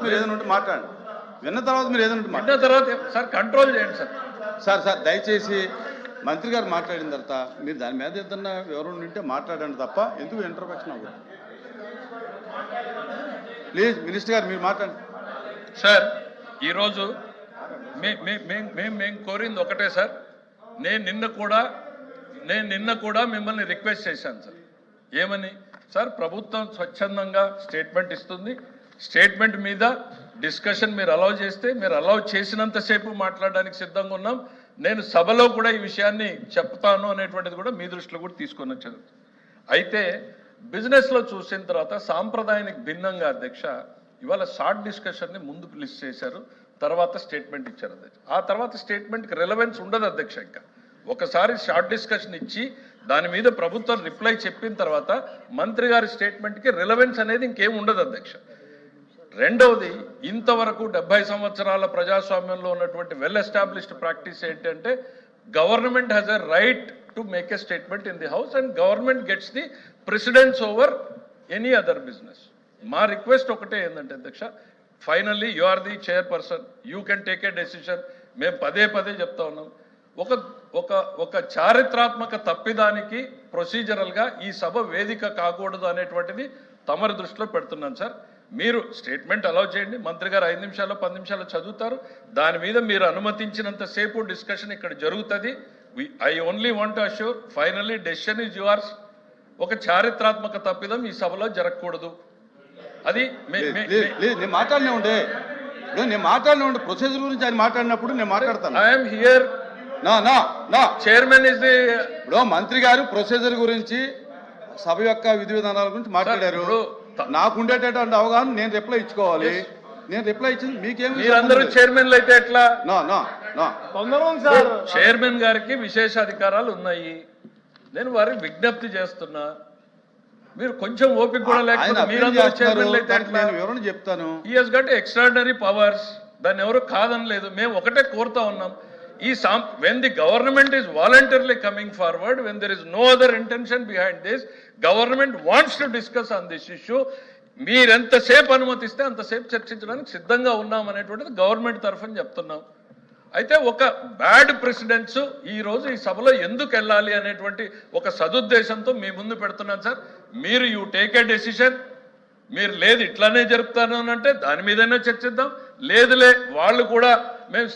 మీరు ఏదైనా ఉంటే మాట్లాడండి. విన్న తర్వాత మీరు ఏదైనా ఉంటే విన్న తర్వాత సార్ కంట్రోల్ చేయండి సార్. సార్ దయచేసి మంత్రి గారు మాట్లాడిన తర్వాత మీరు దాని మీద ఏదన్నా వివరణ ఉంటే మాట్లాడండి తప్ప ఎందుకు ఇంటర్వెక్షన్ అవ్వదు. ప్లీజ్ మినిస్టర్ గారు మీరు మాట్లాడండి. సార్ ఈరోజు మేము కోరింది ఒకటే సార్. నేను నిన్న కూడా మిమ్మల్ని రిక్వెస్ట్ చేశాను సార్. ఏమని సార్, ప్రభుత్వం స్వచ్ఛందంగా స్టేట్మెంట్ ఇస్తుంది, స్టేట్మెంట్ మీద డిస్కషన్ మీరు అలౌ చేస్తే మీరు అలౌ చేసినంతసేపు మాట్లాడడానికి సిద్ధంగా ఉన్నాం. నేను సభలో కూడా ఈ విషయాన్ని చెప్తాను అనేటువంటిది కూడా మీ దృష్టిలో కూడా తీసుకొని వచ్చాను. అయితే బిజినెస్లో చూసిన తర్వాత సాంప్రదాయానికి భిన్నంగా అధ్యక్ష ఇవాళ షార్ట్ డిస్కషన్ని ముందుకు లిస్ట్ చేశారు, తర్వాత స్టేట్మెంట్ ఇచ్చారు అధ్యక్ష. ఆ తర్వాత స్టేట్మెంట్కి రిలవెన్స్ ఉండదు అధ్యక్ష. ఇంకా ఒకసారి షార్ట్ డిస్కషన్ ఇచ్చి దాని మీద ప్రభుత్వం రిప్లై చెప్పిన తర్వాత మంత్రి గారి స్టేట్మెంట్కి రిలవెన్స్ అనేది ఇంకేం ఉండదు అధ్యక్ష. రెండవది, ఇంతవరకు 70 సంవత్సరాల ప్రజాస్వామ్యంలో ఉన్నటువంటి వెల్ ఎస్టాబ్లిష్డ్ ప్రాక్టీస్ ఏంటంటే government has a right to make a statement in the house and government gets the precedence over any other business. మా రిక్వెస్ట్ ఒకటే ఏంటంటే అధ్యక్ష, finally you are the chairperson, you can take a decision. మేము పదే చెప్తా ఉన్నాం. ఒక చారిత్రాత్మక తప్పిదానికి ప్రొసీజరల్గా ఈ సభ వేదిక కాకూడదు అనేటువంటిది తమరి దృష్టిలో పెడుతున్నాను సార్. మీరు స్టేట్మెంట్ అలౌ చేయండి, మంత్రి గారు 5 నిమిషాలు 10 నిమిషాలు చదువుతారు, దాని మీద మీరు అనుమతించినంతసేపు డిస్కషన్ ఇక్కడ జరుగుతుంది. I only want to assure finally decision is yours. ఒక చారిత్రాత్మక తప్పిదం ఈ సభలో జరగకూడదు. అది నేను మాట్లాడినే ఉండే ప్రొసీజర్ గురించి ఆయన మాట్లాడినప్పుడు నేను మాట్లాడతాను. I'm here. Chairman is the. ఇప్పుడు మంత్రి గారు ప్రొసీజర్ గురించి సభ యొక్క విధి విధానాల గురించి మాట్లాడారు. నాకు ఉండేటటువంటి అవగాహన నేను రిప్లై ఇచ్చుకోవాలి. నేను రిప్లై ఇచ్చింది మీకేమి? మీరందరూ చైర్మన్లు అయితే ఎట్లా? సార్ చైర్మన్ గారికి విశేష అధికారాలు ఉన్నాయి. నేను వారికి విజ్ఞప్తి చేస్తున్నా, మీరు కొంచెం ఓపిక కూడా లేకపోతే మీరందరూ చైర్మన్లు అయితే ఎట్లా? వివరణ చెప్తాను. He has got extraordinary powers. దాన్ని ఎవరు కాదనలేదు. మేము ఒకటే కోరుతా ఉన్నాం, when the government is voluntarily coming forward, when there is no other intention behind this, government wants to discuss on this issue, మీరెంతసేపు అనుమతిస్తే అంతసేపు చర్చించడానికి సిద్ధంగా ఉన్నాం అనేటువంటిది గవర్నమెంట్ తరఫున చెప్తున్నాం. అయితే ఒక బ్యాడ్ ప్రెసిడెన్స్ ఈ రోజు ఈ సభలో ఎందుకు వెళ్ళాలి అనేటువంటి ఒక సదుద్దేశంతో మీ ముందు పెడుతున్నాను సార్. మీరు యూ టేక్ ఏ డెసిషన్. మీరు లేదు ఇట్లానే జరుపుతాను అని అంటే దాని మీదనే చర్చిద్దాం. లేదులే వాళ్ళు కూడా మేము